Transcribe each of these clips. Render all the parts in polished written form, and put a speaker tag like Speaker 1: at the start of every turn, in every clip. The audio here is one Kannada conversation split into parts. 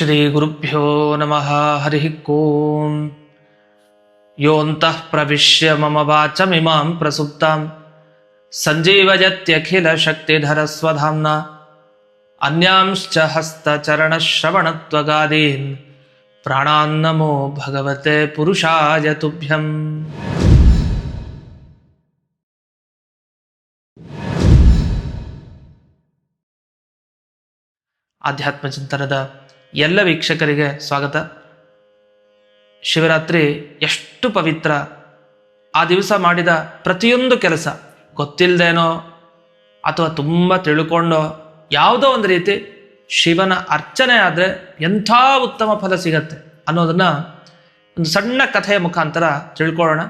Speaker 1: ಶ್ರೀ ಗುರುಭ್ಯೋ ನಮಃ ಹರಿ ಓಂ. ಯೋऽन्तಃ ಪ್ರವಿಶ್ಯ ಮಮ ವಾಚಮಿಮಾಂ ಪ್ರಸುಪ್ತಾಂ ಸಂಜೀವಯತ್ಯಖಿಲ ಶಕ್ತಿಧರಸ್ವಧಾಮ್ನಾ ಅನ್ಯಾಂಶ್ಚ ಹಸ್ತಚರಣಶ್ರವಣತ್ವಗಾದೀನ್ ಪ್ರಾಣಾನ್ನಮೋ ಭಗವತೆ ಪುರುಷಾಯ ತುಭ್ಯಂ. ಆಧ್ಯಾತ್ಮ ಚಿಂತನದ ಎಲ್ಲ ವೀಕ್ಷಕರಿಗೆ ಸ್ವಾಗತ. ಶಿವರಾತ್ರಿ ಎಷ್ಟು ಪವಿತ್ರ! ಆ ದಿವಸ ಮಾಡಿದ ಪ್ರತಿಯೊಂದು ಕೆಲಸ ಗೊತ್ತಿಲ್ಲದೇನೋ ಅಥವಾ ತುಂಬ ತಿಳ್ಕೊಂಡೋ ಯಾವುದೋ ಒಂದು ರೀತಿ ಶಿವನ ಅರ್ಚನೆ ಆದರೆ ಎಂಥ ಉತ್ತಮ ಫಲ ಸಿಗತ್ತೆ ಅನ್ನೋದನ್ನು ಒಂದು ಸಣ್ಣ ಕಥೆಯ ಮುಖಾಂತರ ತಿಳ್ಕೊಳ್ಳೋಣ.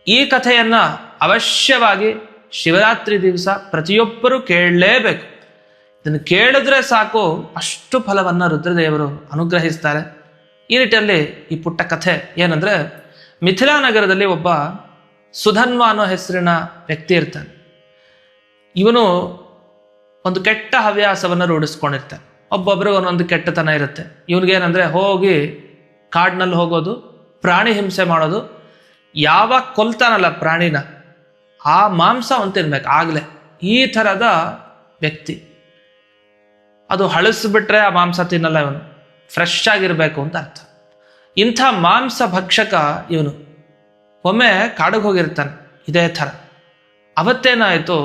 Speaker 1: ಈ ಕಥೆಯನ್ನು ಅವಶ್ಯವಾಗಿ ಶಿವರಾತ್ರಿ ದಿವಸ ಪ್ರತಿಯೊಬ್ಬರೂ ಕೇಳಲೇಬೇಕು. ಇದನ್ನು ಕೇಳಿದ್ರೆ ಸಾಕು, ಅಷ್ಟು ಫಲವನ್ನು ರುದ್ರದೇವರು ಅನುಗ್ರಹಿಸ್ತಾರೆ. ಈ ನಿಟ್ಟಿನಲ್ಲಿ ಈ ಪುಟ್ಟ ಕಥೆ ಏನಂದರೆ, ಮಿಥಿಲಾ ನಗರದಲ್ಲಿ ಒಬ್ಬ ಸುಧನ್ವ ಅನ್ನೋ ಹೆಸರಿನ ವ್ಯಕ್ತಿ ಇರ್ತಾನೆ. ಇವನು ಒಂದು ಕೆಟ್ಟ ಹವ್ಯಾಸವನ್ನು ರೂಢಿಸ್ಕೊಂಡಿರ್ತಾನೆ. ಒಬ್ಬೊಬ್ರಿಗೆ ಒಂದೊಂದು ಕೆಟ್ಟತನ ಇರುತ್ತೆ. ಇವನಿಗೇನಂದರೆ ಹೋಗಿ ಕಾಡಿನಲ್ಲಿ ಹೋಗೋದು, ಪ್ರಾಣಿ ಹಿಂಸೆ ಮಾಡೋದು, ಯಾವಾಗ ಕೊಲ್ತಾನಲ್ಲ ಪ್ರಾಣಿನ ಆ ಮಾಂಸ ಅವನು ತಿನ್ಬೇಕು ಆಗಲೇ, ಈ ಥರದ ವ್ಯಕ್ತಿ. ಅದು ಹಳಸಿಬಿಟ್ರೆ ಆ ಮಾಂಸ ತಿನ್ನಲ್ಲ ಇವನು, ಫ್ರೆಶ್ ಆಗಿರಬೇಕು ಅಂತ ಅರ್ಥ. ಇಂಥ ಮಾಂಸ ಭಕ್ಷಕ ಇವನು. ಒಮ್ಮೆ ಕಾಡಿಗೆ ಹೋಗಿರ್ತಾನೆ ಇದೇ ಥರ. ಅವತ್ತೇನಾಯಿತು,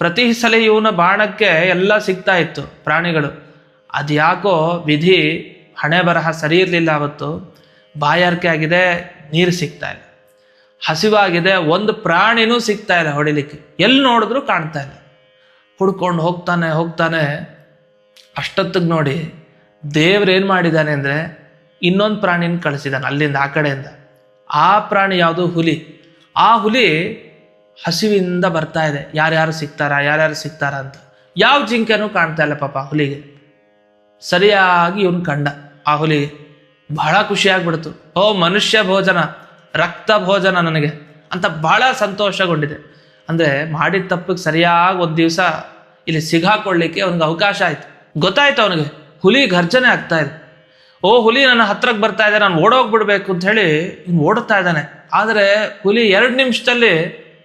Speaker 1: ಪ್ರತಿ ಸಲ ಇವನ ಬಾಣಕ್ಕೆ ಎಲ್ಲ ಸಿಗ್ತಾ ಇತ್ತು ಪ್ರಾಣಿಗಳು. ಅದ್ಯಾಕೋ ವಿಧಿ ಹಣೆ ಬರಹ ಸರಿ ಇರಲಿಲ್ಲ. ಅವತ್ತು ಬಾಯಾರಿಕೆ ಆಗಿದೆ, ನೀರು ಸಿಗ್ತಾ ಇಲ್ಲ. ಹಸಿವಾಗಿದೆ, ಒಂದು ಪ್ರಾಣಿನೂ ಸಿಗ್ತಾ ಇಲ್ಲ ಹೊಡಿಲಿಕ್ಕೆ. ಎಲ್ಲಿ ನೋಡಿದ್ರೂ ಕಾಣ್ತಾ ಇಲ್ಲ. ಹುಡ್ಕೊಂಡು ಹೋಗ್ತಾನೆ. ಅಷ್ಟೊತ್ತಿಗೆ ನೋಡಿ ದೇವ್ರೇನು ಮಾಡಿದ್ದಾನೆ ಅಂದರೆ, ಇನ್ನೊಂದು ಪ್ರಾಣಿನ ಕಳಿಸಿದ್ದಾನೆ ಅಲ್ಲಿಂದ, ಆ ಕಡೆಯಿಂದ. ಆ ಪ್ರಾಣಿ ಯಾವುದು? ಹುಲಿ. ಆ ಹುಲಿ ಹಸಿವಿಂದ ಬರ್ತಾ ಇದೆ, ಯಾರ್ಯಾರು ಸಿಗ್ತಾರಾ ಅಂತ. ಯಾವ ಜಿಂಕೆನೂ ಕಾಣ್ತಾ ಇಲ್ಲ ಪಾಪ ಹುಲಿಗೆ. ಸರಿಯಾಗಿ ಇವನು ಕಂಡ. ಆ ಹುಲಿಗೆ ಬಹಳ ಖುಷಿಯಾಗ್ಬಿಡ್ತು. ಓ, ಮನುಷ್ಯ ಭೋಜನ, ರಕ್ತ ಭೋಜನ ನನಗೆ ಅಂತ ಬಹಳ ಸಂತೋಷಗೊಂಡಿದೆ. ಅಂದರೆ ಮಾಡಿದ ತಪ್ಪಿಗೆ ಸರಿಯಾಗಿ ಒಂದು ದಿವಸ ಇಲ್ಲಿ ಸಿಗಾಕೊಳ್ಳಿಕ್ಕೆ ಅವನಿಗೆ ಅವಕಾಶ ಆಯಿತು. ಗೊತ್ತಾಯ್ತು ಅವನಿಗೆ, ಹುಲಿ ಘರ್ಜನೆ ಆಗ್ತಾ ಇದೆ. ಓ, ಹುಲಿ ನನ್ನ ಹತ್ರಕ್ಕೆ ಬರ್ತಾ ಇದೆ, ನಾನು ಓಡೋಗ್ಬಿಡ್ಬೇಕು ಅಂತ ಹೇಳಿ ಇವ್ನು ಓಡುತ್ತಾ ಇದ್ದಾನೆ. ಆದರೆ ಹುಲಿ 2 ನಿಮಿಷದಲ್ಲಿ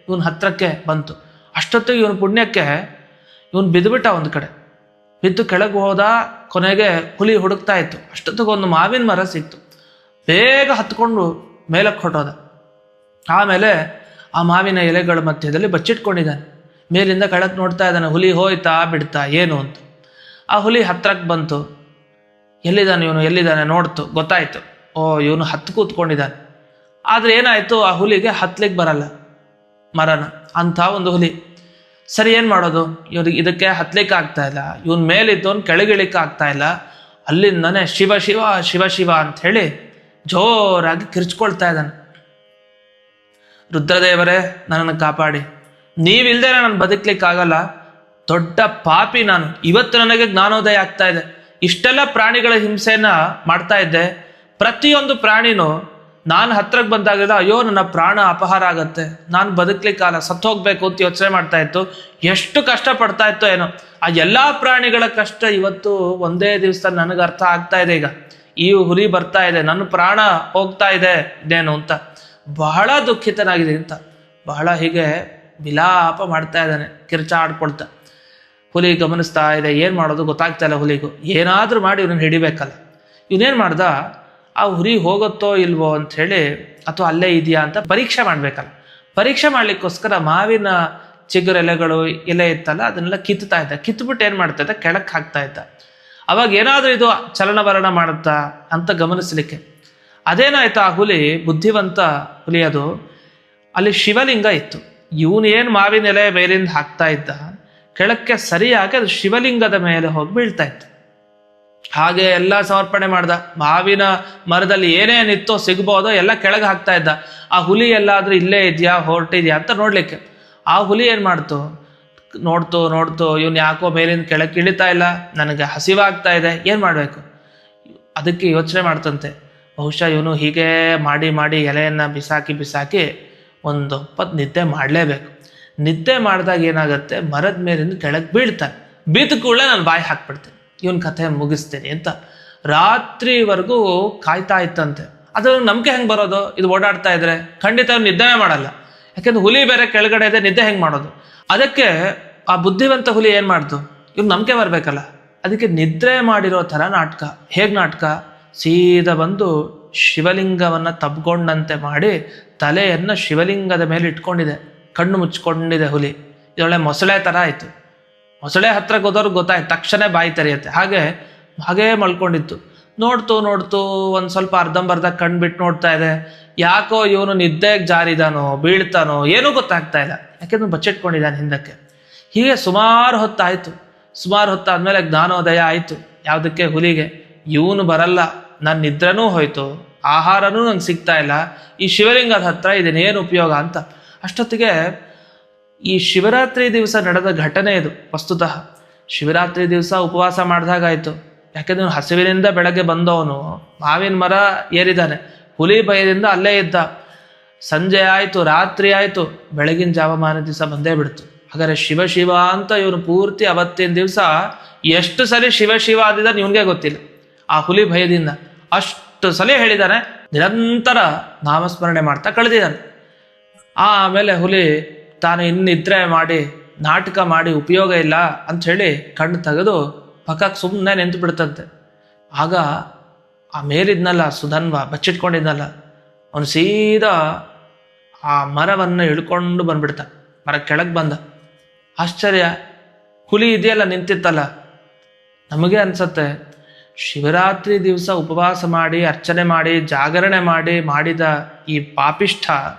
Speaker 1: ಇವನ ಹತ್ರಕ್ಕೆ ಬಂತು. ಅಷ್ಟೊತ್ತಿಗೆ ಇವನ ಪುಣ್ಯಕ್ಕೆ ಇವನು ಬಿದ್ದುಬಿಟ್ಟ. ಒಂದು ಕಡೆ ಬಿದ್ದು ಕೆಳಗೆ ಹೋದ. ಕೊನೆಗೆ ಹುಲಿ ಹುಡುಕ್ತಾ ಇತ್ತು. ಅಷ್ಟೊತ್ತಿಗೆ ಒಂದು ಮಾವಿನ ಮರ ಸಿಕ್ತು. ಬೇಗ ಹತ್ಕೊಂಡು ಮೇಲಕ್ಕೆ ಹೊಟ್ಟೋದ. ಆಮೇಲೆ ಆ ಮಾವಿನ ಎಲೆಗಳ ಮಧ್ಯದಲ್ಲಿ ಬಚ್ಚಿಟ್ಕೊಂಡಿದ್ದಾನೆ. ಮೇಲಿಂದ ಕೆಳಕ್ಕೆ ನೋಡ್ತಾ ಇದ್ದಾನೆ, ಹುಲಿ ಹೋಯ್ತಾ ಬಿಡ್ತಾ ಏನು ಅಂತ. ಆ ಹುಲಿ ಹತ್ರಕ್ಕೆ ಬಂತು. ಎಲ್ಲಿದ್ದಾನೆ ನೋಡ್ತು, ಗೊತ್ತಾಯ್ತು. ಓ, ಇವನು ಹತ್ತು ಕೂತ್ಕೊಂಡಿದ್ದಾನೆ. ಆದರೆ ಏನಾಯಿತು, ಆ ಹುಲಿಗೆ ಹತ್ಲಿಕ್ಕೆ ಬರಲ್ಲ ಮರನ, ಅಂಥ ಒಂದು ಹುಲಿ. ಸರಿ, ಏನು ಮಾಡೋದು? ಇದಕ್ಕೆ ಹತ್ಲಿಕ್ಕೆ ಆಗ್ತಾ ಇಲ್ಲ. ಇವನ್ ಮೇಲಿದ್ದವನು ಕೆಳಗಿಳಿಕ್ಕೆ ಆಗ್ತಾ ಇಲ್ಲ. ಅಲ್ಲಿಂದನೇ ಶಿವ ಶಿವ ಶಿವ ಶಿವ ಅಂತ ಹೇಳಿ ಜೋರಾಗಿ ಕಿರ್ಚ್ಕೊಳ್ತಾ ಇದ್ದಾನೆ. ರುದ್ರದೇವರೇ, ನನ್ನನ್ನು ಕಾಪಾಡಿ, ನೀವಿಲ್ದೇ ನಾನು ಬದುಕ್ಲಿಕ್ಕಾಗಲ್ಲ. ದೊಡ್ಡ ಪಾಪಿ ನಾನು. ಇವತ್ತು ನನಗೆ ಜ್ಞಾನೋದಯ ಆಗ್ತಾ ಇದೆ. ಇಷ್ಟೆಲ್ಲ ಪ್ರಾಣಿಗಳ ಹಿಂಸೆಯನ್ನ ಮಾಡ್ತಾ ಇದ್ದೆ. ಪ್ರತಿಯೊಂದು ಪ್ರಾಣಿನೂ ನಾನು ಹತ್ರಕ್ಕೆ ಬಂದಾಗೆಲ್ಲ ಅಯ್ಯೋ ನನ್ನ ಪ್ರಾಣ ಅಪಹಾರ ಆಗತ್ತೆ, ನಾನು ಬದುಕ್ಲಿಕ್ಕಾಗಲ್ಲ, ಸತ್ತೋಗ್ಬೇಕು ಅಂತ ಯೋಚನೆ ಮಾಡ್ತಾ ಇತ್ತು. ಎಷ್ಟು ಕಷ್ಟಪಡ್ತಾ ಇತ್ತೋ ಏನೋ. ಆ ಎಲ್ಲ ಪ್ರಾಣಿಗಳ ಕಷ್ಟ ಇವತ್ತು ಒಂದೇ ದಿವಸ ನನಗೆ ಅರ್ಥ ಆಗ್ತಾ ಇದೆ. ಈಗ ಈ ಹುಲಿ ಬರ್ತಾ ಇದೆ, ನನ್ನ ಪ್ರಾಣ ಹೋಗ್ತಾ ಇದೆ ಇದೇನು ಅಂತ ಬಹಳ ದುಃಖಿತನಾಗಿದೆ ಅಂತ ಬಹಳ ಹೀಗೆ ವಿಲಾಪ ಮಾಡ್ತಾ ಇದ್ದಾನೆ, ಕಿರ್ಚಾಡ್ಕೊಳ್ತಾ. ಹುಲಿ ಗಮನಿಸ್ತಾ ಇದೆ, ಏನು ಮಾಡೋದು ಗೊತ್ತಾಗ್ತಾ ಇಲ್ಲ ಹುಲಿಗೂ. ಏನಾದರೂ ಮಾಡಿ ಇವನನ್ನು ಹಿಡಿಬೇಕಲ್ಲ. ಇವನೇನು ಮಾಡ್ದ, ಆ ಹುಲಿ ಹೋಗುತ್ತೋ ಇಲ್ವೋ ಅಂಥೇಳಿ ಅಥವಾ ಅಲ್ಲೇ ಇದೆಯಾ ಅಂತ ಪರೀಕ್ಷೆ ಮಾಡಬೇಕಲ್ಲ. ಪರೀಕ್ಷೆ ಮಾಡಲಿಕ್ಕೋಸ್ಕರ ಮಾವಿನ ಚಿಗುರೆಲೆಗಳು ಎಲೆ ಇತ್ತಲ್ಲ ಅದನ್ನೆಲ್ಲ ಕಿತ್ತಾ ಇದ್ದ. ಕಿತ್ಬಿಟ್ಟು ಏನು ಮಾಡ್ತಾ ಇದ್ದ, ಕೆಳಕ್ಕೆ ಹಾಕ್ತಾ ಇದ್ದ. ಅವಾಗ ಏನಾದರೂ ಇದು ಚಲನವಲನ ಮಾಡುತ್ತಾ ಅಂತ ಗಮನಿಸಲಿಕ್ಕೆ. ಅದೇನಾಯ್ತು, ಆ ಹುಲಿ ಬುದ್ಧಿವಂತ ಹುಲಿ. ಅದು ಅಲ್ಲಿ ಶಿವಲಿಂಗ ಇತ್ತು. ಇವನು ಏನು ಮಾವಿನ ಎಲೆ ಮೇಲಿಂದ ಹಾಕ್ತಾ ಇದ್ದ, ಕೆಳಕ್ಕೆ ಸರಿಯಾಗಿ ಅದು ಶಿವಲಿಂಗದ ಮೇಲೆ ಹೋಗಿ ಬೀಳ್ತಾ ಇತ್ತು. ಹಾಗೆ ಎಲ್ಲ ಸಮರ್ಪಣೆ ಮಾಡ್ದ. ಮಾವಿನ ಮರದಲ್ಲಿ ಏನೇನಿತ್ತೋ ಸಿಗ್ಬೋದೋ ಎಲ್ಲ ಕೆಳಗೆ ಹಾಕ್ತಾ ಇದ್ದ. ಆ ಹುಲಿ ಎಲ್ಲಾದ್ರೂ ಇಲ್ಲೇ ಇದೆಯಾ ಹೊರಟಿದ್ಯಾ ಅಂತ ನೋಡ್ಲಿಕ್ಕೆ. ಆ ಹುಲಿ ಏನು ಮಾಡ್ತು, ನೋಡ್ತು ಇವನು ಯಾಕೋ ಮೇಲಿಂದ ಕೆಳಕ್ಕೆ ಇಳಿತಾ ಇಲ್ಲ, ನನಗೆ ಹಸಿವಾಗ್ತಾ ಇದೆ, ಏನು ಮಾಡಬೇಕು? ಅದಕ್ಕೆ ಯೋಚನೆ ಮಾಡ್ತಂತೆ, ಬಹುಶಃ ಇವನು ಹೀಗೆ ಮಾಡಿ ಎಲೆಯನ್ನು ಬಿಸಾಕಿ ಒಂದು ಹೊತ್ತು ನಿದ್ದೆ ಮಾಡಲೇಬೇಕು. ನಿದ್ದೆ ಮಾಡಿದಾಗ ಏನಾಗುತ್ತೆ, ಮರದ ಮೇಲಿಂದ ಕೆಳಗೆ ಬೀಳ್ತಾನೆ. ಬಿದ್ದ ಕೂಡಲೇ ನಾನು ಬಾಯಿ ಹಾಕ್ಬಿಡ್ತೇನೆ, ಇವನ್ ಕಥೆ ಮುಗಿಸ್ತೇನೆ ಅಂತ ರಾತ್ರಿವರೆಗೂ ಕಾಯ್ತಾ ಇತ್ತಂತೆ. ಅದು ನಂಬಿಕೆ ಹೆಂಗೆ ಬರೋದು? ಇದು ಓಡಾಡ್ತಾ ಇದ್ರೆ ಖಂಡಿತ ನಿದ್ದೆನೇ ಮಾಡಲ್ಲ. ಯಾಕೆಂದ್ರೆ ಹುಲಿ ಬೇರೆ ಕೆಳಗಡೆ ಇದೆ, ನಿದ್ದೆ ಹೆಂಗೆ ಮಾಡೋದು? ಅದಕ್ಕೆ ಆ ಬುದ್ಧಿವಂತ ಹುಲಿ ಏನು ಮಾಡ್ತು, ಇವ್ರು ನಂಬಿಕೆ ಬರಬೇಕಲ್ಲ, ಅದಕ್ಕೆ ನಿದ್ರೆ ಮಾಡಿರೋ ಥರ ನಾಟಕ. ಹೇಗೆ ನಾಟಕ? ಸೀದಾ ಬಂದು ಶಿವಲಿಂಗವನ್ನು ತಬ್ಕೊಂಡಂತೆ ಮಾಡಿ ತಲೆಯನ್ನು ಶಿವಲಿಂಗದ ಮೇಲೆ ಇಟ್ಕೊಂಡಿದೆ, ಕಣ್ಣು ಮುಚ್ಕೊಂಡಿದೆ ಹುಲಿ. ಇದೊಳ್ಳೆ ಮೊಸಳೆ ಥರ ಆಯಿತು. ಮೊಸಳೆ ಹತ್ರ ಹೋದವ್ರಿಗೆ ಗೊತ್ತಾಯ್ತು, ತಕ್ಷಣ ಬಾಯಿ ತೆರೆಯುತ್ತೆ. ಹಾಗೇ ಮಲ್ಕೊಂಡಿತ್ತು. ನೋಡ್ತು ಒಂದು ಸ್ವಲ್ಪ ಅರ್ಧಂಬರ್ಧ ಕಣ್ಣು ಬಿಟ್ಟು ನೋಡ್ತಾ ಇದೆ. ಯಾಕೋ ಇವನು ನಿದ್ದೆಗೆ ಜಾರಿದಾನೋ ಬೀಳ್ತಾನೋ ಏನೂ ಗೊತ್ತಾಗ್ತಾ ಇಲ್ಲ, ಯಾಕೆಂದ್ರೆ ಬಚ್ಚಿಟ್ಕೊಂಡಿದ್ದಾನೆ ಹಿಂದಕ್ಕೆ. ಹೀಗೆ ಸುಮಾರು ಹೊತ್ತಾಯಿತು. ಸುಮಾರು ಹೊತ್ತಾದ್ಮೇಲೆ ಜ್ಞಾನೋದಯ ಆಯಿತು. ಯಾವುದಕ್ಕೆ? ಹುಲಿಗೆ. ಇವನು ಬರಲ್ಲ, ನನ್ನ ನಿದ್ರೆನೂ ಹೋಯ್ತು, ಆಹಾರನೂ ನಂಗೆ ಸಿಗ್ತಾ ಇಲ್ಲ, ಈ ಶಿವಲಿಂಗದ ಹತ್ರ ಇದನ್ನೇನು ಉಪಯೋಗ ಅಂತ. ಅಷ್ಟೊತ್ತಿಗೆ ಈ ಶಿವರಾತ್ರಿ ದಿವಸ ನಡೆದ ಘಟನೆ ಇದು. ವಸ್ತುತಃ ಶಿವರಾತ್ರಿ ದಿವಸ ಉಪವಾಸ ಮಾಡಿದಾಗಾಯಿತು. ಯಾಕೆಂದ್ರೆ ಹಸಿವಿನಿಂದ ಬೆಳಗ್ಗೆ ಬಂದವನು ಮಾವಿನ ಮರ ಏರಿದ್ದಾನೆ, ಹುಲಿ ಭಯದಿಂದ ಅಲ್ಲೇ ಇದ್ದ. ಸಂಜೆ ಆಯಿತು, ರಾತ್ರಿ ಆಯಿತು, ಬೆಳಗಿನ ಜಾವಮಾನ ದಿವಸ ಬಂದೇ ಬಿಡ್ತು. ಹಾಗಾದ್ರೆ ಶಿವ ಶಿವ ಅಂತ ಇವನು ಪೂರ್ತಿ ಅವತ್ತಿನ ದಿವಸ ಎಷ್ಟು ಸಲ ಶಿವ ಶಿವ ಆದಿದ್ದಾನೆ ಇವನಿಗೆ ಗೊತ್ತಿಲ್ಲ. ಆ ಹುಲಿ ಭಯದಿಂದ ಅಷ್ಟು ಸಲ ಹೇಳಿದ್ದಾನೆ, ನಿರಂತರ ನಾಮಸ್ಮರಣೆ ಮಾಡ್ತಾ ಕಳೆದಿದ್ದಾನೆ. ಆಮೇಲೆ ಹುಲಿ ತಾನು ಇನ್ನಿದ್ರೆ ಮಾಡಿ ನಾಟಕ ಮಾಡಿ ಉಪಯೋಗ ಇಲ್ಲ ಅಂಥೇಳಿ ಕಣ್ಣು ತೆಗೆದು ಪಕ್ಕಕ್ಕೆ ಸುಮ್ಮನೆ ನಿಂತು ಬಿಡ್ತಂತೆ. ಆಗ ಆ ಮೇಲಿದ್ನಲ್ಲ ಸುಧನ್ವ, ಬಚ್ಚಿಟ್ಕೊಂಡಿದ್ನಲ್ಲ, ಅವನು ಸೀದಾ ಆ ಮರವನ್ನು ಇಳ್ಕೊಂಡು ಬಂದ್ಬಿಡ್ತಾನೆ. ಮರ ಕೆಳಗೆ ಬಂದ. ಆಶ್ಚರ್ಯ, ಹುಲಿ ಇದೆಯಲ್ಲ ನಿಂತಿತ್ತಲ್ಲ. ನಮಗೆ ಅನ್ಸತ್ತೆ, ಶಿವರಾತ್ರಿ ದಿವಸ ಉಪವಾಸ ಮಾಡಿ ಅರ್ಚನೆ ಮಾಡಿ ಜಾಗರಣೆ ಮಾಡಿದ ಈ ಪಾಪಿಷ್ಠ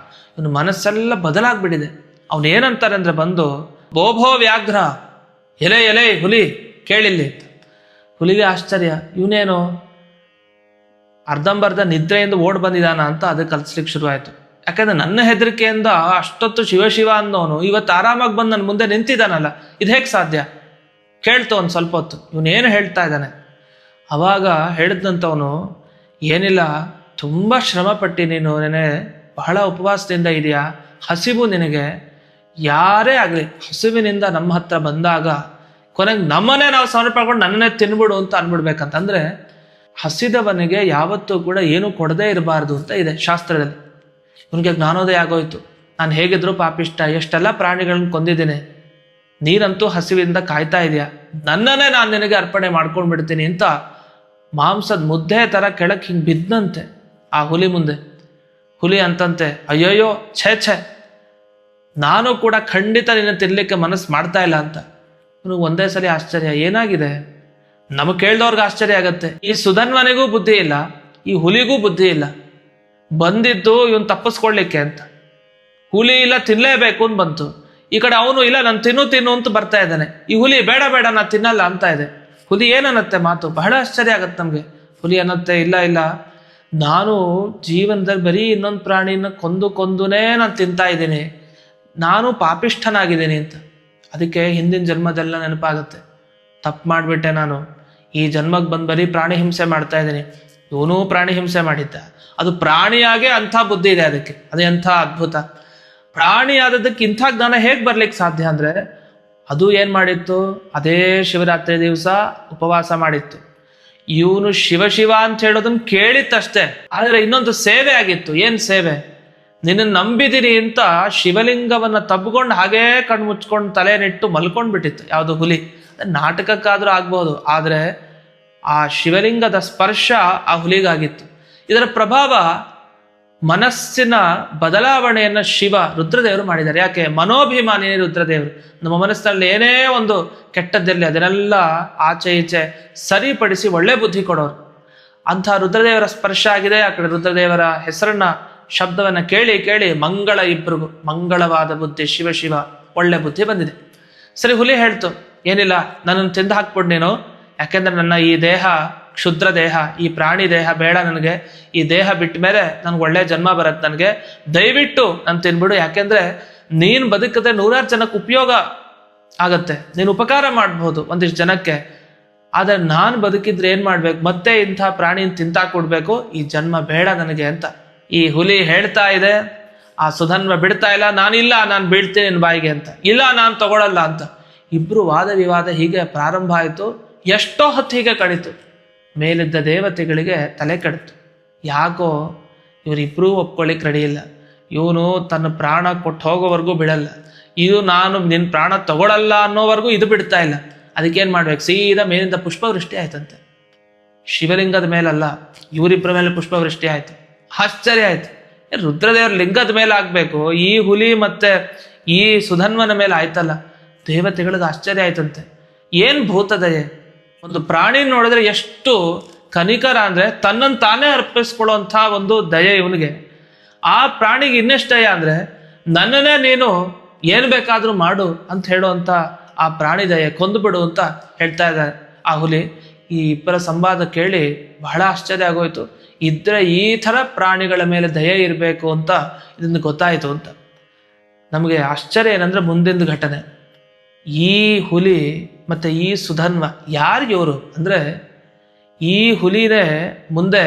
Speaker 1: ಇವನು ಮನಸ್ಸೆಲ್ಲ ಬದಲಾಗ್ಬಿಟ್ಟಿದೆ. ಅವನೇನಂತಾರೆ ಅಂದ್ರೆ ಬಂದು, ಬೋಭೋ ವ್ಯಾಘ್ರ, ಎಲೆ ಹುಲಿ ಕೇಳಿಲ್ಲಿ. ಹುಲಿಗೆ ಆಶ್ಚರ್ಯ, ಇವನೇನು ಅರ್ಧಂಬರ್ಧ ನಿದ್ರೆಯಿಂದ ಓಡ್ ಬಂದಿದ್ದಾನ ಅಂತ ಅದಕ್ಕೆ ಕಲ್ಸ್ಲಿಕ್ಕೆ ಶುರುವಾಯಿತು. ಯಾಕಂದ್ರೆ ನನ್ನ ಹೆದರಿಕೆಯಿಂದ ಅಷ್ಟೊತ್ತು ಶಿವ ಶಿವ ಅನ್ನೋನು ಇವತ್ತು ಆರಾಮಾಗಿ ಬಂದು ನನ್ನ ಮುಂದೆ ನಿಂತಿದ್ದಾನಲ್ಲ, ಇದು ಹೇಗೆ ಸಾಧ್ಯ? ಕೇಳ್ತು ಒಂದು ಸ್ವಲ್ಪ ಹೊತ್ತು, ಇವನೇನು ಹೇಳ್ತಾ ಇದ್ದಾನೆ. ಅವಾಗ ಹೇಳಿದಂಥವನು, ಏನಿಲ್ಲ, ತುಂಬ ಶ್ರಮ ಪಟ್ಟಿ ನೀನು, ನೆನೆ ಬಹಳ ಉಪವಾಸದಿಂದ ಇದೆಯಾ, ಹಸಿವು ನಿನಗೆ. ಯಾರೇ ಆಗಲಿ ಹಸಿವಿನಿಂದ ನಮ್ಮ ಹತ್ರ ಬಂದಾಗ ಕೊನೆಗೆ ನಮ್ಮನ್ನೇ ನಾವು ಸಮರ್ಪಕೊಂಡು ನನ್ನನ್ನೇ ತಿನ್ಬಿಡು ಅಂತ ಅನ್ಬಿಡ್ಬೇಕಂತಂದ್ರೆ, ಹಸಿದವನಿಗೆ ಯಾವತ್ತೂ ಕೂಡ ಏನು ಕೊಡದೇ ಇರಬಾರ್ದು ಅಂತ ಇದೆ ಶಾಸ್ತ್ರದಲ್ಲಿ. ಇವನಿಗೆ ಜ್ಞಾನೋದಯ ಆಗೋಯ್ತು. ನಾನು ಹೇಗಿದ್ರು ಪಾಪಿಷ್ಟ, ಎಷ್ಟೆಲ್ಲ ಪ್ರಾಣಿಗಳನ್ನ ಕೊಂದಿದ್ದೀನಿ, ನೀನಂತೂ ಹಸಿವಿಂದ ಕಾಯ್ತಾ ಇದೆಯಾ, ನನ್ನನ್ನೇ ನಾನು ನಿನಗೆ ಅರ್ಪಣೆ ಮಾಡ್ಕೊಂಡು ಬಿಡ್ತೀನಿ ಅಂತ ಮಾಂಸದ ಮುದ್ದೆ ಥರ ಕೆಳಕ್ಕೆ ಹಿಂಗೆ ಬಿದ್ದಂತೆ ಆ ಹುಲಿ ಮುಂದೆ. ಹುಲಿ ಅಂತಂತೆ, ಅಯ್ಯೋಯ್ಯೋ ಛೇ, ನಾನು ಕೂಡ ಖಂಡಿತ ನಿನ್ನ ತಿನ್ಲಿಕ್ಕೆ ಮನಸ್ಸು ಮಾಡ್ತಾ ಇಲ್ಲ ಅಂತ. ಇವನಿಗೆ ಒಂದೇ ಸಲ ಆಶ್ಚರ್ಯ, ಏನಾಗಿದೆ? ನಮಗೆ ಕೇಳ್ದವ್ರಿಗೆ ಆಶ್ಚರ್ಯ ಆಗತ್ತೆ. ಈ ಸುಧನ್ವನಿಗೂ ಬುದ್ಧಿ ಇಲ್ಲ, ಈ ಹುಲಿಗೂ ಬುದ್ಧಿ ಇಲ್ಲ. ಬಂದಿದ್ದು ಇವನು ತಪ್ಪಿಸ್ಕೊಳ್ಲಿಕ್ಕೆ ಅಂತ. ಹುಲಿ ಇಲ್ಲ ತಿನ್ಲೇಬೇಕು ಅಂತ ಬಂತು, ಈ ಕಡೆ ಅವನು ಇಲ್ಲ ನಾನು ತಿನ್ನು ಅಂತ ಬರ್ತಾ ಇದ್ದಾನೆ. ಈ ಹುಲಿ ಬೇಡ ನಾನು ತಿನ್ನಲ್ಲ ಅಂತ ಇದೆ. ಹುಲಿ ಏನನ್ನತ್ತೆ ಮಾತು? ಬಹಳ ಆಶ್ಚರ್ಯ ಆಗತ್ತೆ ನಮಗೆ. ಹುಲಿ ಅನ್ನತ್ತೆ, ಇಲ್ಲ ನಾನು ಜೀವನದಲ್ಲಿ ಬರೀ ಇನ್ನೊಂದು ಪ್ರಾಣಿನ ಕೊಂದುನೇ ನಾನು ತಿಂತಾ ಇದ್ದೀನಿ, ನಾನು ಪಾಪಿಷ್ಠನಾಗಿದ್ದೀನಿ ಅಂತ. ಅದಕ್ಕೆ ಹಿಂದಿನ ಜನ್ಮದೆಲ್ಲ ನೆನಪಾಗುತ್ತೆ. ತಪ್ಪು ಮಾಡಿಬಿಟ್ಟೆ ನಾನು, ಈ ಜನ್ಮಕ್ಕೆ ಬಂದು ಬರೀ ಪ್ರಾಣಿ ಹಿಂಸೆ ಮಾಡ್ತಾ ಇದ್ದೀನಿ. ಇವನೂ ಪ್ರಾಣಿ ಹಿಂಸೆ ಮಾಡಿದ್ದ, ಅದು ಪ್ರಾಣಿಯಾಗೆ ಅಂಥ ಬುದ್ಧಿ ಇದೆ ಅದಕ್ಕೆ. ಅದೇ ಅಂಥ ಅದ್ಭುತ. ಪ್ರಾಣಿ ಆದದಕ್ಕೆ ಇಂಥ ಜ್ಞಾನ ಹೇಗೆ ಬರ್ಲಿಕ್ಕೆ ಸಾಧ್ಯ ಅಂದರೆ, ಅದು ಏನು ಮಾಡಿತ್ತು, ಅದೇ ಶಿವರಾತ್ರಿ ದಿವಸ ಉಪವಾಸ ಮಾಡಿತ್ತು. ಇವನು ಶಿವ ಶಿವ ಅಂತ ಹೇಳೋದನ್ನ ಕೇಳಿತ್ತಷ್ಟೇ, ಆದರೆ ಇನ್ನೊಂದು ಸೇವೆ ಆಗಿತ್ತು. ಏನು ಸೇವೆ? ನಿನ್ನ ನಂಬಿದಿರಿ ಅಂತ ಶಿವಲಿಂಗವನ್ನ ತಬ್ಕೊಂಡು ಹಾಗೇ ಕಣ್ಣು ಮುಚ್ಕೊಂಡು ತಲೆನಿಟ್ಟು ಮಲ್ಕೊಂಡು ಬಿಟ್ಟಿತ್ತು ಯಾವುದು ಹುಲಿ. ನಾಟಕಕ್ಕಾದ್ರೂ ಆಗ್ಬೋದು, ಆದರೆ ಆ ಶಿವಲಿಂಗದ ಸ್ಪರ್ಶ ಆ ಹುಲಿಗಾಗಿತ್ತು. ಇದರ ಪ್ರಭಾವ ಮನಸ್ಸಿನ ಬದಲಾವಣೆಯನ್ನ ರುದ್ರದೇವರು ಮಾಡಿದ್ದಾರೆ. ಯಾಕೆ? ಮನೋಭಿಮಾನಿ ರುದ್ರದೇವರು. ನಮ್ಮ ಮನಸ್ಸಿನಲ್ಲಿ ಏನೇ ಒಂದು ಕೆಟ್ಟದ್ದಿರಲಿ ಅದನ್ನೆಲ್ಲ ಆಚೆ ಈಚೆ ಸರಿಪಡಿಸಿ ಒಳ್ಳೆ ಬುದ್ಧಿ ಕೊಡೋರು. ಅಂಥ ರುದ್ರದೇವರ ಸ್ಪರ್ಶ ಆಗಿದೆ. ಆ ಕಡೆ ರುದ್ರದೇವರ ಹೆಸರನ್ನ ಶಬ್ದವನ್ನ ಕೇಳಿ ಮಂಗಳ, ಇಬ್ರಿಗೂ ಮಂಗಳವಾದ ಬುದ್ಧಿ, ಶಿವ ಶಿವ ಒಳ್ಳೆ ಬುದ್ಧಿ ಬಂದಿದೆ. ಸರಿ, ಹುಲಿ ಹೇಳ್ತು, ಏನಿಲ್ಲ, ನನ್ನನ್ನು ತಿಂದು ಹಾಕ್ಬಿಡು ನೀನು, ಯಾಕೆಂದ್ರೆ ನನ್ನ ಈ ದೇಹ ಕ್ಷುದ್ರ ದೇಹ, ಈ ಪ್ರಾಣಿ ದೇಹ ಬೇಡ ನನಗೆ. ಈ ದೇಹ ಬಿಟ್ಟ ಮೇಲೆ ನನ್ಗೆ ಒಳ್ಳೆ ಜನ್ಮ ಬರುತ್ತೆ, ನನಗೆ ದಯವಿಟ್ಟು ನಾನು ತಿನ್ಬಿಡು. ಯಾಕೆಂದ್ರೆ ನೀನು ಬದುಕಿದ್ರೆ 100 ಜನಕ್ಕೆ ಉಪಯೋಗ ಆಗತ್ತೆ, ನೀನು ಉಪಕಾರ ಮಾಡ್ಬೋದು ಒಂದಿಷ್ಟು ಜನಕ್ಕೆ. ಆದರೆ ನಾನು ಬದುಕಿದ್ರೆ ಏನ್ ಮಾಡ್ಬೇಕು, ಮತ್ತೆ ಇಂಥ ಪ್ರಾಣಿನ ತಿಂತಾ ಕೊಡ್ಬೇಕು, ಈ ಜನ್ಮ ಬೇಡ ನನಗೆ ಅಂತ ಈ ಹುಲಿ ಹೇಳ್ತಾ ಇದೆ. ಆ ಸುಧನ್ವ ಬಿಡ್ತಾ ಇಲ್ಲ, ನಾನು ಬೀಳ್ತೀನಿ ನಿನ್ನ ಬಾಯಿಗೆ ಅಂತ, ಇಲ್ಲ ನಾನು ತಗೊಳಲ್ಲ ಅಂತ. ಇಬ್ರು ವಾದ ವಿವಾದ ಹೀಗೆ ಪ್ರಾರಂಭ ಆಯಿತು. ಎಷ್ಟೋ ಹೊತ್ತು ಹೀಗೆ ಕಳೀತು. ಮೇಲಿದ್ದ ದೇವತೆಗಳಿಗೆ ತಲೆ ಕೆಡ್ತು. ಯಾಕೋ ಇವರಿಬ್ಬರೂ ಒಪ್ಕೊಳ್ಳಿಕ್ಕೆ ರೆಡಿ ಇಲ್ಲ, ಇವನು ತನ್ನ ಪ್ರಾಣ ಕೊಟ್ಟು ಹೋಗೋವರೆಗೂ ಬಿಡಲ್ಲ, ಇದು ನಾನು ನಿನ್ನ ಪ್ರಾಣ ತಗೊಳ್ಳಲ್ಲ ಅನ್ನೋವರೆಗೂ ಇದು ಬಿಡ್ತಾ ಇಲ್ಲ. ಅದಕ್ಕೇನು ಮಾಡ್ಬೇಕು, ಸೀದಾ ಮೇಲಿಂದ ಪುಷ್ಪವೃಷ್ಟಿ ಆಯ್ತಂತೆ. ಶಿವಲಿಂಗದ ಮೇಲಲ್ಲ, ಇವರಿಬ್ಬರ ಮೇಲೆ ಪುಷ್ಪವೃಷ್ಟಿ ಆಯ್ತು. ಆಶ್ಚರ್ಯ ಆಯ್ತು, ರುದ್ರದೇವರ ಲಿಂಗದ ಮೇಲೆ ಆಗ್ಬೇಕು, ಈ ಹುಲಿ ಮತ್ತೆ ಈ ಸುಧನ್ವನ ಮೇಲೆ ಆಯ್ತಲ್ಲ. ದೇವತೆಗಳಿಗೆ ಆಶ್ಚರ್ಯ ಆಯ್ತಂತೆ. ಏನ್ ಭೂತದಯೆ, ಒಂದು ಪ್ರಾಣಿ ನೋಡಿದ್ರೆ ಎಷ್ಟು ಕನಿಕರ ಅಂದ್ರೆ ತನ್ನನ್ನು ತಾನೇ ಅರ್ಪಿಸ್ಕೊಳ್ಳುವಂಥ ಒಂದು ದಯೆ ಇವನಿಗೆ. ಆ ಪ್ರಾಣಿಗೆ ಇನ್ನೆಷ್ಟು ದಯ ಅಂದ್ರೆ ನನ್ನನ್ನೇ ನೀನು ಏನ್ ಬೇಕಾದ್ರೂ ಮಾಡು ಅಂತ ಹೇಳುವಂತ ಆ ಪ್ರಾಣಿ ದಯೆ, ಕೊಂದುಬಿಡು ಅಂತ ಹೇಳ್ತಾ ಇದ್ದಾರೆ ಆ ಹುಲಿ. ಈ ಇಬ್ಬರ ಸಂವಾದ ಕೇಳಿ ಬಹಳ ಆಶ್ಚರ್ಯ ಆಗೋಯ್ತು. ಇದ್ರೆ ಈ ಥರ ಪ್ರಾಣಿಗಳ ಮೇಲೆ ದಯೆ ಇರಬೇಕು ಅಂತ ಇದನ್ನು ಗೊತ್ತಾಯಿತು ಅಂತ. ನಮಗೆ ಆಶ್ಚರ್ಯ ಏನಂದ್ರೆ ಮುಂದಿನ ಘಟನೆ, ಈ ಹುಲಿ ಮತ್ತೆ ಈ ಸುಧನ್ವ ಯಾರಿಗೆ ಇವರು ಅಂದ್ರೆ, ಈ ಹುಲಿನೇ ಮುಂದೆ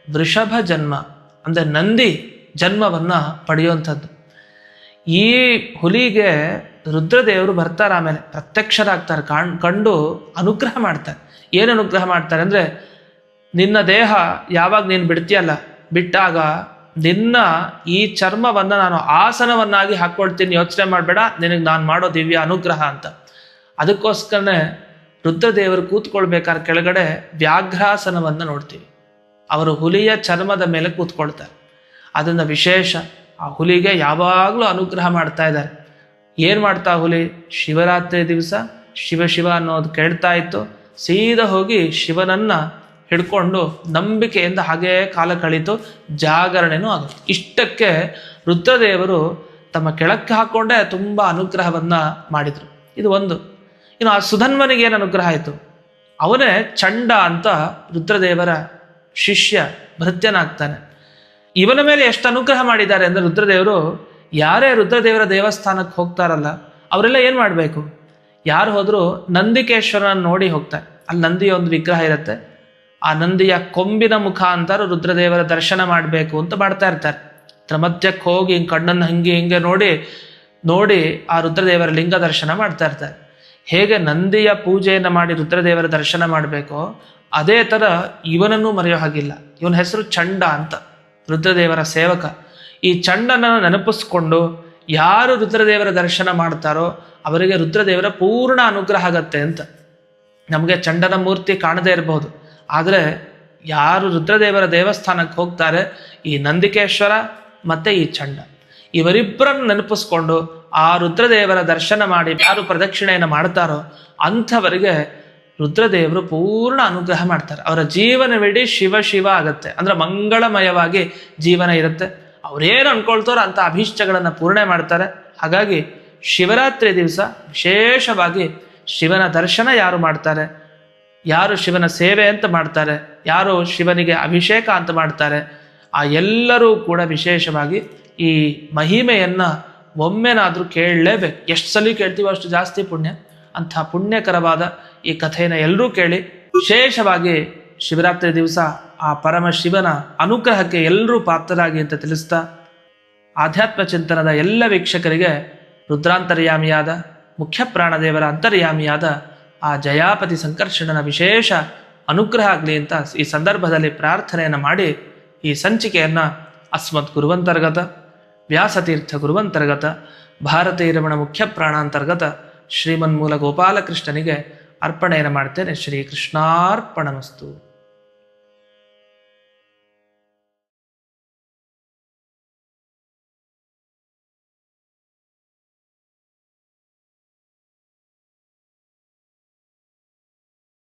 Speaker 1: ವೃಷಭ ಜನ್ಮ ಅಂದ್ರೆ ನಂದಿ ಜನ್ಮವನ್ನ ಪಡೆಯುವಂಥದ್ದು. ಈ ಹುಲಿಗೆ ರುದ್ರದೇವರು ಬರ್ತಾರೆ, ಆಮೇಲೆ ಪ್ರತ್ಯಕ್ಷರಾಗ್ತಾರೆ, ಕಂಡು ಅನುಗ್ರಹ ಮಾಡ್ತಾರೆ. ಏನು ಅನುಗ್ರಹ ಮಾಡ್ತಾರೆ ಅಂದ್ರೆ, ನಿನ್ನ ದೇಹ ಯಾವಾಗ ನೀನು ಬಿಡ್ತೀಯಲ್ಲ, ಬಿಟ್ಟಾಗ ನಿನ್ನ ಈ ಚರ್ಮವನ್ನ ನಾನು ಆಸನವನ್ನಾಗಿ ಹಾಕೊಳ್ತೀನಿ, ಯೋಚನೆ ಮಾಡಬೇಡ, ನಿನಗೆ ನಾನು ಮಾಡೋ ದಿವ್ಯ ಅನುಗ್ರಹ ಅಂತ. ಅದಕ್ಕೋಸ್ಕರನೇ ರುದ್ರದೇವರು ಕೂತ್ಕೊಳ್ಬೇಕಾದ್ರೆ ಕೆಳಗಡೆ ವ್ಯಾಘ್ರಾಸನವನ್ನ ನೋಡ್ತೀವಿ. ಅವರು ಹುಲಿಯ ಚರ್ಮದ ಮೇಲೆ ಕೂತ್ಕೊಳ್ತಾರೆ. ಅದನ್ನ ವಿಶೇಷ. ಆ ಹುಲಿಗೆ ಯಾವಾಗಲೂ ಅನುಗ್ರಹ ಮಾಡ್ತಾ ಇದ್ದಾರೆ. ಏನು ಮಾಡ್ತಾ ಹುಲಿ, ಶಿವರಾತ್ರಿ ದಿವಸ ಶಿವ ಶಿವ ಅನ್ನೋದು ಕೇಳ್ತಾ ಇತ್ತು, ಸೀದಾ ಹೋಗಿ ಶಿವನನ್ನ ಹಿಡ್ಕೊಂಡು ನಂಬಿಕೆಯಿಂದ ಹಾಗೇ ಕಾಲ ಕಳೀತು, ಜಾಗರಣೆನೂ ಆಗುತ್ತೆ. ಇಷ್ಟಕ್ಕೆ ರುದ್ರದೇವರು ತಮ್ಮ ಕೆಳಕ್ಕೆ ಹಾಕೊಂಡೇ ತುಂಬ ಅನುಗ್ರಹವನ್ನ ಮಾಡಿದರು. ಇದು ಒಂದು. ಇನ್ನು ಆ ಸುಧನ್ವನಿಗೆ ಏನು ಅನುಗ್ರಹ ಆಯಿತು, ಅವನೇ ಚಂಡ ಅಂತ ರುದ್ರದೇವರ ಶಿಷ್ಯ ಭೃತ್ಯನಾಗ್ತಾನೆ. ಇವನ ಮೇಲೆ ಎಷ್ಟು ಅನುಗ್ರಹ ಮಾಡಿದ್ದಾರೆ ಅಂದರೆ ರುದ್ರದೇವರು, ಯಾರೇ ರುದ್ರದೇವರ ದೇವಸ್ಥಾನಕ್ಕೆ ಹೋಗ್ತಾರಲ್ಲ ಅವರೆಲ್ಲ ಏನು ಮಾಡಬೇಕು, ಯಾರು ಹೋದರೂ ನಂದಿಕೇಶ್ವರನ ನೋಡಿ ಹೋಗ್ತಾರೆ. ಅಲ್ಲಿ ನಂದಿಯ ಒಂದು ವಿಗ್ರಹ ಇರುತ್ತೆ, ಆ ನಂದಿಯ ಕೊಂಬಿನ ಮುಖಾಂತರ ರುದ್ರದೇವರ ದರ್ಶನ ಮಾಡಬೇಕು ಅಂತ ಮಾಡ್ತಾ ಇರ್ತಾರೆ. ಮಧ್ಯಕ್ಕೆ ಹೋಗಿ ಕಣ್ಣನ್ನು ಹಿಂಗೆ ನೋಡಿ ಆ ರುದ್ರದೇವರ ಲಿಂಗ ದರ್ಶನ ಮಾಡ್ತಾ ಇರ್ತಾರೆ. ಹೇಗೆ ನಂದಿಯ ಪೂಜೆಯನ್ನು ಮಾಡಿ ರುದ್ರದೇವರ ದರ್ಶನ ಮಾಡಬೇಕೋ ಅದೇ ಥರ ಇವನನ್ನು ಮರೆಯೋ ಹಾಗಿಲ್ಲ. ಇವನ ಹೆಸರು ಚಂಡ ಅಂತ, ರುದ್ರದೇವರ ಸೇವಕ. ಈ ಚಂಡನನ್ನು ನೆನಪಿಸ್ಕೊಂಡು ಯಾರು ರುದ್ರದೇವರ ದರ್ಶನ ಮಾಡ್ತಾರೋ ಅವರಿಗೆ ರುದ್ರದೇವರ ಪೂರ್ಣ ಅನುಗ್ರಹ ಆಗತ್ತೆ ಅಂತ. ನಮಗೆ ಚಂಡನ ಮೂರ್ತಿ ಕಾಣದೇ ಇರಬಹುದು, ಆದರೆ ಯಾರು ರುದ್ರದೇವರ ದೇವಸ್ಥಾನಕ್ಕೆ ಹೋಗ್ತಾರೆ, ಈ ನಂದಿಕೇಶ್ವರ ಮತ್ತೆ ಈ ಚಂಡ ಇವರಿಬ್ಬರನ್ನು ನೆನಪಿಸ್ಕೊಂಡು ಆ ರುದ್ರದೇವರ ದರ್ಶನ ಮಾಡಿ ಯಾರು ಪ್ರದಕ್ಷಿಣೆಯನ್ನು ಮಾಡ್ತಾರೋ ಅಂಥವರಿಗೆ ರುದ್ರದೇವರು ಪೂರ್ಣ ಅನುಗ್ರಹ ಮಾಡ್ತಾರೆ. ಅವರ ಜೀವನವಿಡೀ ಶಿವ ಶಿವ ಆಗತ್ತೆ, ಅಂದ್ರೆ ಮಂಗಳಮಯವಾಗಿ ಜೀವನ ಇರುತ್ತೆ. ಅವರೇನು ಅನ್ಕೊಳ್ತಾರೋ ಅಂಥ ಅಭೀಷ್ಟಗಳನ್ನು ಪೂರ್ಣೆ ಮಾಡ್ತಾರೆ. ಹಾಗಾಗಿ ಶಿವರಾತ್ರಿ ದಿವಸ ವಿಶೇಷವಾಗಿ ಶಿವನ ದರ್ಶನ ಯಾರು ಮಾಡ್ತಾರೆ, ಯಾರು ಶಿವನ ಸೇವೆ ಅಂತ ಮಾಡ್ತಾರೆ, ಯಾರು ಶಿವನಿಗೆ ಅಭಿಷೇಕ ಅಂತ ಮಾಡ್ತಾರೆ, ಆ ಎಲ್ಲರೂ ಕೂಡ ವಿಶೇಷವಾಗಿ ಈ ಮಹಿಮೆಯನ್ನ ಒಮ್ಮೆನಾದರೂ ಕೇಳಲೇಬೇಕು. ಎಷ್ಟು ಸಲ ಕೇಳ್ತೀವೋ ಅಷ್ಟು ಜಾಸ್ತಿ ಪುಣ್ಯ. ಅಂಥ ಪುಣ್ಯಕರವಾದ ಈ ಕಥೆಯನ್ನು ಎಲ್ಲರೂ ಕೇಳಿ, ವಿಶೇಷವಾಗಿ ಶಿವರಾತ್ರಿ ದಿವಸ ಆ ಪರಮ ಶಿವನ ಅನುಗ್ರಹಕ್ಕೆ ಎಲ್ಲರೂ ಪಾತ್ರರಾಗಿ ಅಂತ ತಿಳಿಸ್ತಾ, ಆಧ್ಯಾತ್ಮ ಚಿಂತನದ ಎಲ್ಲ ವೀಕ್ಷಕರಿಗೆ ರುದ್ರಾಂತರ್ಯಾಮಿಯಾದ ಮುಖ್ಯ ಪ್ರಾಣದೇವರ ಅಂತರ್ಯಾಮಿಯಾದ ಆ ಜಯಾಪತಿ ಸಂಕರ್ಷಣನ ವಿಶೇಷ ಅನುಗ್ರಹ ಆಗಲಿ ಅಂತ ಈ ಸಂದರ್ಭದಲ್ಲಿ ಪ್ರಾರ್ಥನೆಯನ್ನು ಮಾಡಿ ಈ ಸಂಚಿಕೆಯನ್ನು ಅಸ್ಮತ್ ಗುರುವಂತರ್ಗತ ವ್ಯಾಸತೀರ್ಥ ಗುರುವಂತರ್ಗತ ಭಾರತೀಯ ರಮಣ ಮುಖ್ಯ ಪ್ರಾಣಾಂತರ್ಗತ ಶ್ರೀಮನ್ಮೂಲ ಗೋಪಾಲಕೃಷ್ಣನಿಗೆ ಅರ್ಪಣೆಯನ್ನು ಮಾಡ್ತೇನೆ. ಶ್ರೀ ಕೃಷ್ಣಾರ್ಪಣಮಸ್ತು.